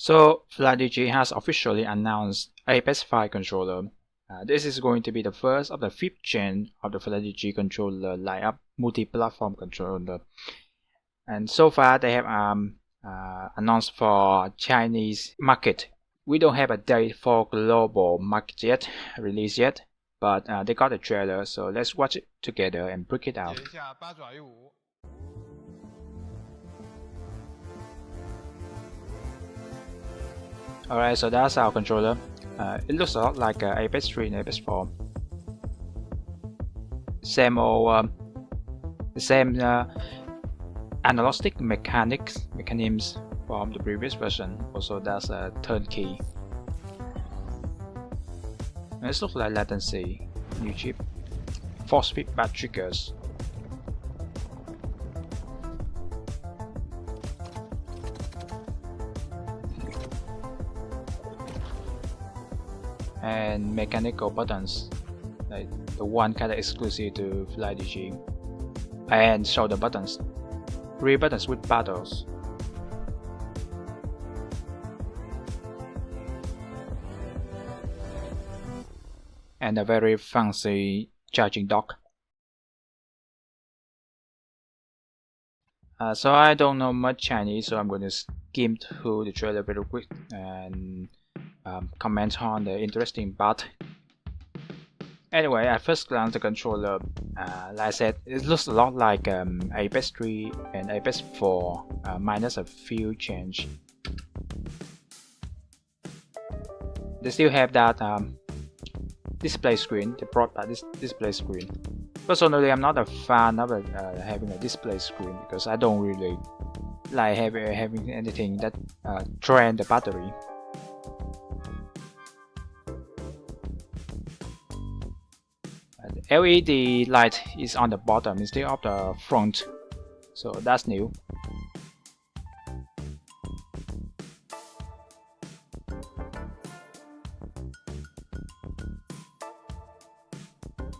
So Flydigi has officially announced APEX 5 controller. This is going to be the first of the 5th gen of the Flydigi controller lineup multi-platform controller. And so far they have announced for Chinese market. We don't have a date for global market yet, release yet, but they got a trailer, so let's watch it together and break it out. Alright, so that's our controller. It looks a lot like APEX 3 and APEX 4. Same old, the same analog mechanisms from the previous version. Also, that's a turnkey. And this looks like latency, new chip, force feedback triggers. And mechanical buttons, like the one kind of exclusive to Flydigi, and shoulder buttons, 3 buttons with paddles. And a very fancy charging dock. So I don't know much Chinese, so I'm going to skim through the trailer very quick and comment on the interesting part. Anyway, at first glance the controller, like I said, it looks a lot like APEX 3 and APEX 4 minus a few change. They still have that display screen. They brought back this display screen. Personally, I'm not a fan of having a display screen because I don't really like having anything that drains the battery. The LED light is on the bottom instead of the front, so that's new.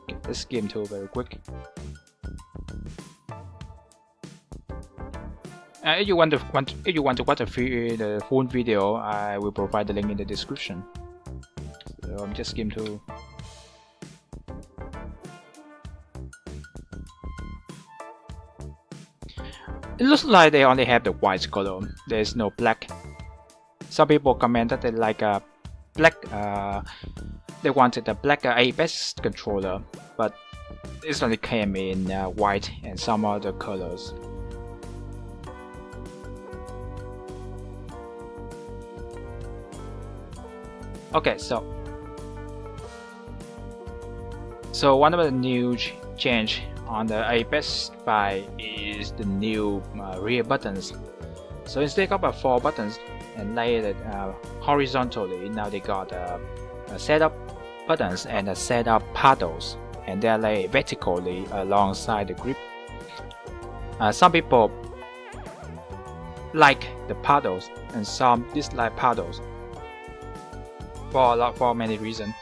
Okay, let's skim through very quick. If you want to watch the full video, I will provide the link in the description. So I'm just skim through. It looks like they only have the white color. There is no black. Some people commented they like a black. They wanted a black APEX controller, but it only came in white and some other colors. Okay, so one of the new change on the APEX 5 is the new rear buttons. So instead of 4 buttons and laid horizontally, now they got a setup buttons and a setup paddles, and they're laid vertically alongside the grip. Some people like the paddles and some dislike paddles for many reasons.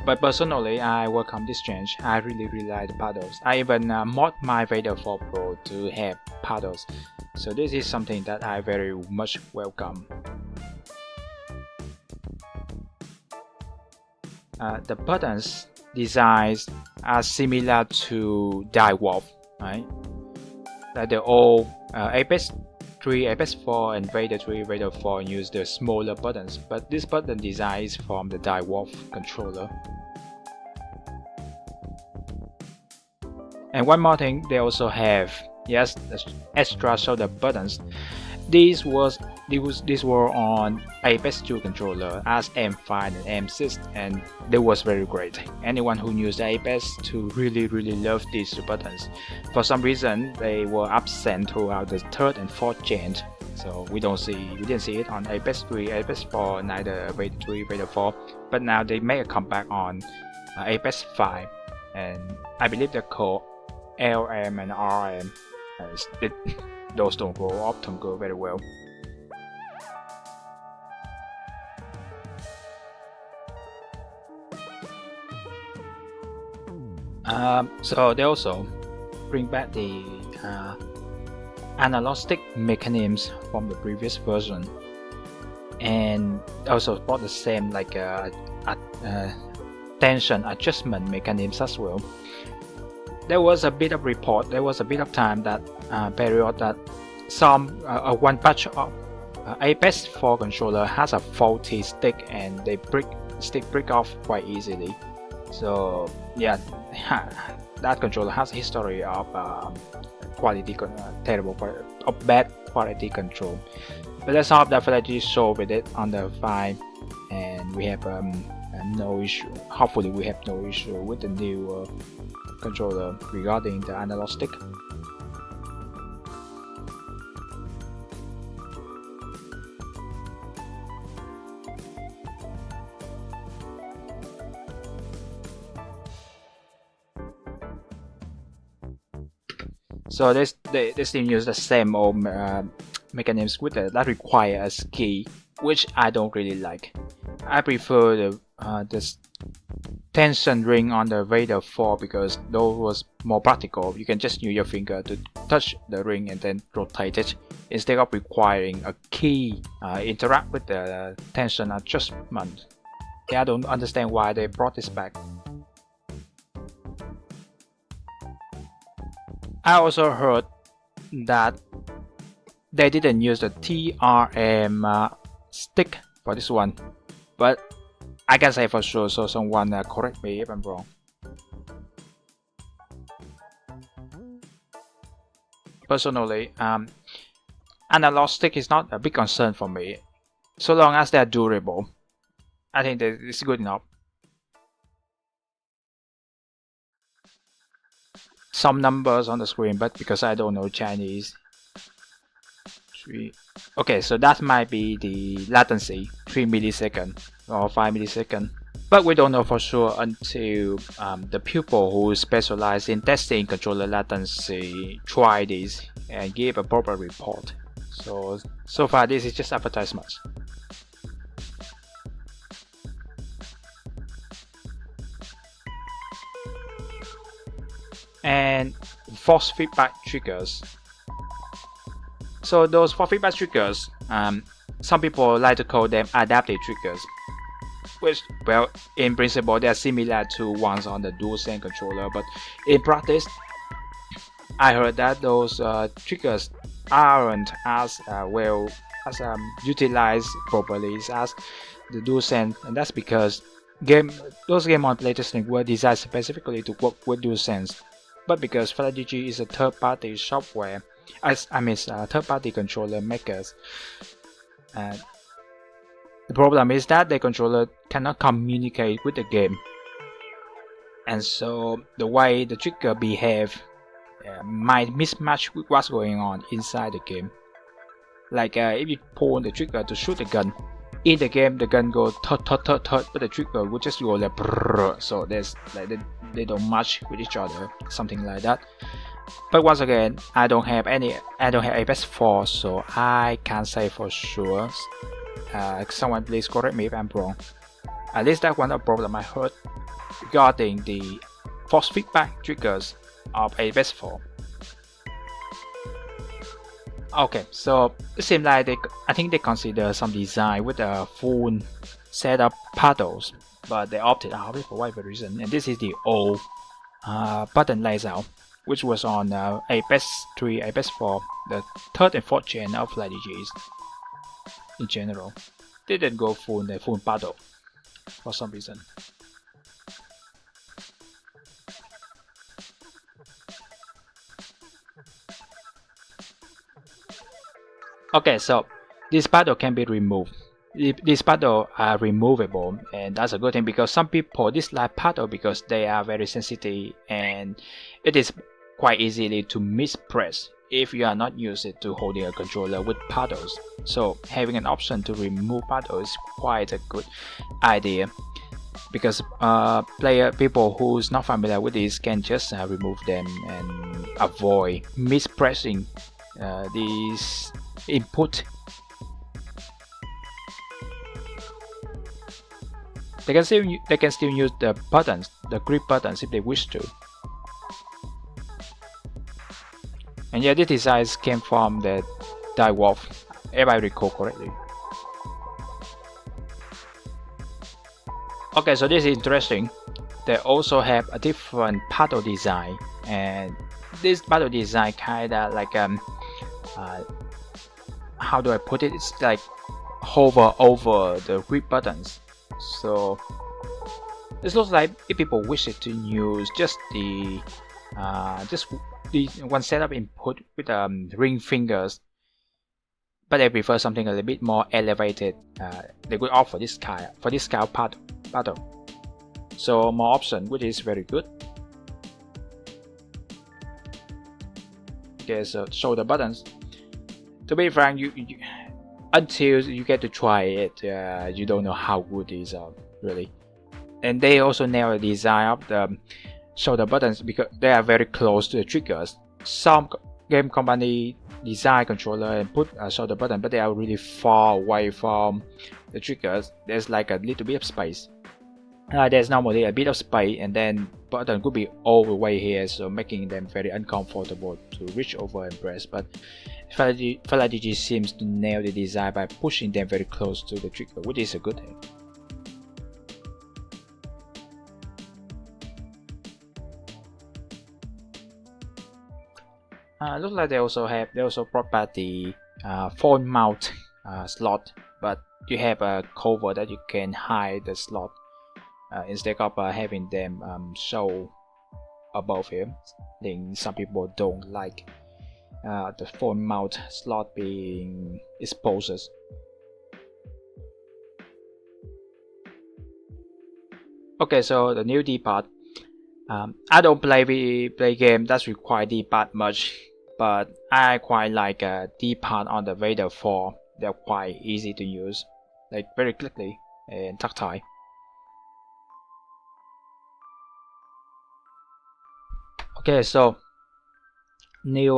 But personally, I welcome this change. I really like the paddles. I even mod my Vader 4 Pro to have paddles. So this is something that I very much welcome. The buttons designs are similar to Gyro, right? Like the old APEX 3, APEX 4 and Vader 3, Vader 4 use the smaller buttons, but this button design is from the Gyro controller. And one more thing, they also have, yes, extra shoulder buttons. These were on APEX 2 controller as M5 and M6, and they was very great. Anyone who used APEX 2 really loved these 2 buttons. For some reason, they were absent throughout the 3rd and 4th gen, so we didn't see it on APEX 3, APEX 4, neither Vader 3, Vader 4. But now they make a comeback on APEX 5, and I believe they're called LM and RM. Those don't often go very well. So they also bring back the analog stick mechanisms from the previous version. and also brought the same like tension adjustment mechanisms as well. There was a bit of report, there was a bit of time that period that some one patch of Apex 4 controller has a faulty stick and they break off quite easily. So yeah, that controller has a history of bad quality control. But let's hope that Flydigi solved with it on the 5 and we have no issue. Hopefully we have no issue with the new controller regarding the analog stick. So they still use the same old mechanisms with that require a key, which I don't really like. I prefer the tension ring on the Vader 4 because those was more practical. You can just use your finger to touch the ring and then rotate it instead of requiring a key interact with the tension adjustment. Yeah, I don't understand why they brought this back. I also heard that they didn't use the TRM stick for this one, but I can say for sure, so someone correct me if I'm wrong. Personally, analog stick is not a big concern for me. So long as they are durable, I think that it's good enough. Some numbers on the screen, but because I don't know Chinese. Okay, so that might be the latency, 3 milliseconds or 5 milliseconds. But we don't know for sure until the people who specialize in testing controller latency try this and give a proper report. So far this is just advertisement. And force feedback triggers. So those force feedback triggers, some people like to call them adaptive triggers, which, well, in principle they are similar to ones on the DualSense controller, but in practice I heard that those triggers aren't as well as utilized properly as the DualSense, and that's because those games on PlayStation were designed specifically to work with DualSense. But because Flydigi is a third-party software, third-party controller makers, the problem is that the controller cannot communicate with the game, and so the way the trigger behave might mismatch with what's going on inside the game. Like if you pull the trigger to shoot the gun, in the game the gun goes tut, but the trigger will just go like brrr, so there's like they don't match with each other, something like that. But once again, I don't have Apex 4, so I can't say for sure. Someone please correct me if I'm wrong. At least that one problem I heard regarding the force feedback triggers of Apex 4. Okay, so it seems like I think they consider some design with a full set of paddles, but they opted out for whatever reason. And this is the old button layout, which was on Apex 3, Apex 4, the third and fourth gen of Flydigi's in general. They didn't go full paddle for some reason. Okay, so this paddle can be removed. These paddles are removable, and that's a good thing because some people dislike paddle because they are very sensitive and it is quite easily to mispress if you are not used to holding a controller with paddles. So having an option to remove paddle is quite a good idea because people who's not familiar with this can just remove them and avoid mispressing these input. They can still use the buttons, the grip buttons, if they wish to. And yeah, this design came from the Direwolf, if I recall correctly. Okay, so this is interesting. They also have a different paddle design, and this paddle design kinda like how do I put it? It's like hover over the grip buttons. So it looks like if people wish to use just the one setup input with ring fingers, but they prefer something a little bit more elevated. They could offer this kind of paddle. So more option, which is very good. Okay, so show the buttons. To be frank, you until you get to try it, you don't know how good these are really. And they also nail the design of the shoulder buttons because they are very close to the triggers. Some game company design controller and put a shoulder button, but they are really far away from the triggers. There's like a little bit of space. There's normally a bit of space, and then button could be all the way here, so making them very uncomfortable to reach over and press. But Flydigi seems to nail the design by pushing them very close to the trigger, which is a good thing. Looks like they also brought back the phone mount slot, but you have a cover that you can hide the slot instead of having them show above here. I think some people don't like the phone mount slot being exposed. Okay, so the new D-pad. I don't play game that require D-pad much, but I quite like D-pad on the Vader 4. They're quite easy to use, like very quickly and tactile. Okay, so new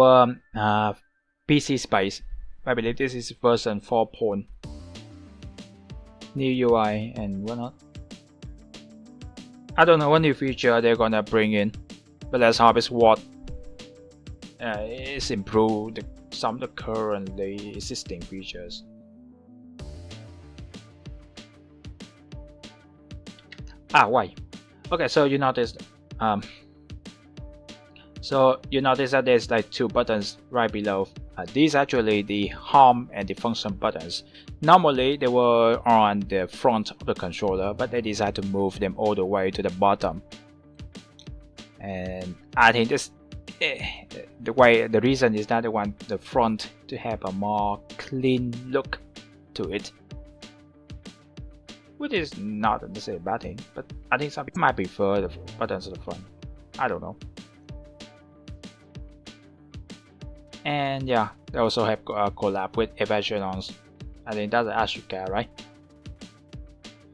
PC space. I believe this is version 4. New UI and whatnot. I don't know what new feature they're gonna bring in, but let's hope it's what is improved some of the currently existing features. Why? Okay, so you notice that there's like two buttons right below. These actually the home and the function buttons. Normally they were on the front of the controller, but they decided to move them all the way to the bottom. And I think this the reason is that they want the front to have a more clean look to it, which is not necessarily a bad thing, but I think some people might prefer the buttons at the front. I don't know. And yeah, they also have a collab with Evasionons. I think that's Asuka, right?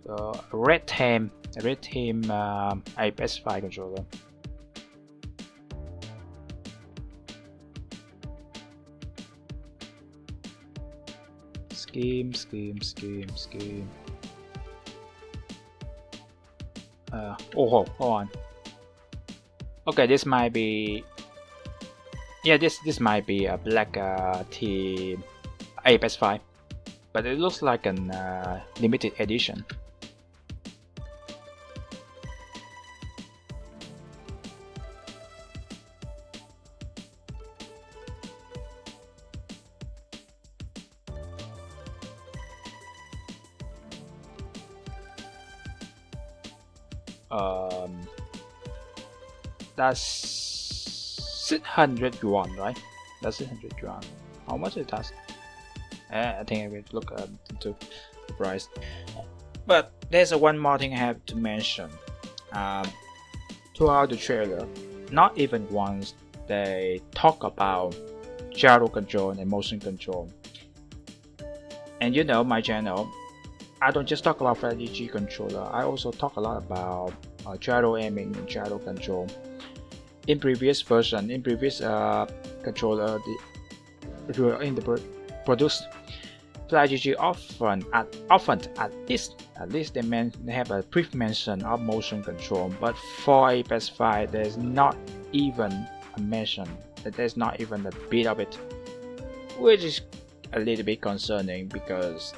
So red team IPS5 controller. Scheme. Hold on. Okay, this might be. Yeah, this might be a black team IPS5, but it looks like an limited edition. That's 600 yuan, right? That's 600 yuan. How much it does? I think I will look into the price. But there's one more thing I have to mention. Throughout the trailer, not even once they talk about gyro control and motion control. And you know my channel, I don't just talk about Flydigi controller. I also talk a lot about gyro aiming and gyro control. In previous controller, in the produced Flydigi often at least they have a brief mention of motion control, but for IPS5 there's not even a mention. There's not even a bit of it, which is a little bit concerning because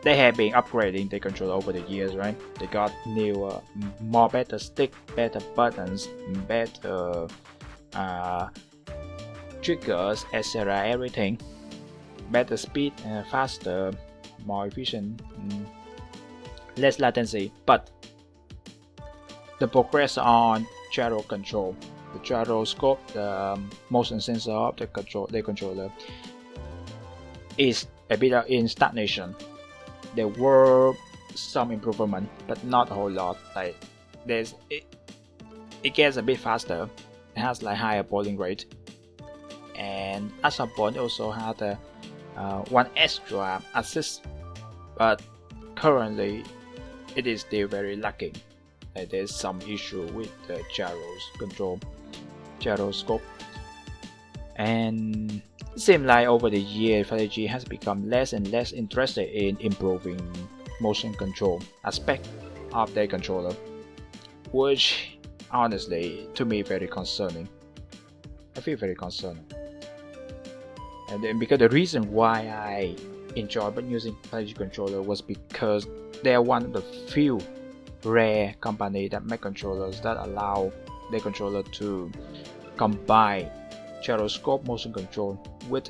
they have been upgrading the controller over the years, right? They got newer, more better stick, better buttons, better triggers, etc. Everything, better speed, faster, more efficient, less latency. But the progress on gyro control, the gyroscope, the motion sensor of the controller is a bit in stagnation. There were some improvement, but not a whole lot. Like it gets a bit faster. It has like higher polling rate, and at some point also had a one extra assist, but currently it is still very lacking. There's some issue with the gyroscope, and it seems like over the year Flydigi has become less and less interested in improving motion control aspect of their controller, which honestly to me very concerning. I feel very concerned, and then because the reason why I enjoy using Flydigi controller was because they are one of the few rare company that make controllers that allow their controller to combine gyroscope motion control with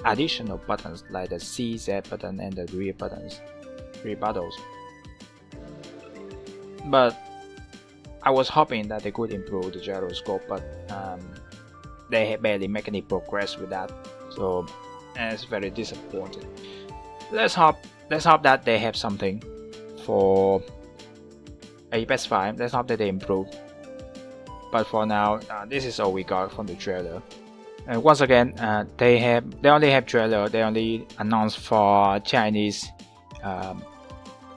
additional buttons like the CZ button and the rear buttons, But I was hoping that they could improve the gyroscope, but they barely make any progress with that, so it's very disappointing. Let's hope that they have something for Apex 5. Let's hope that they improve. But for now, this is all we got from the trailer. And once again, they only have trailer. They only announced for Chinese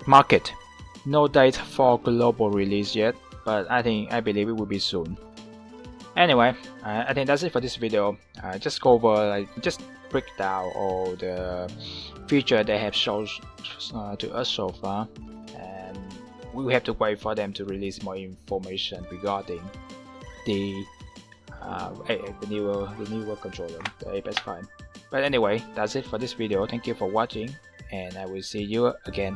market. No date for global release yet, but I believe it will be soon. Anyway, I think that's it for this video. Just go over, just break down all the feature they have shown to us so far, and we will have to wait for them to release more information regarding the newer controller, the Apex 5. But anyway, that's it for this video. Thank you for watching, and I will see you again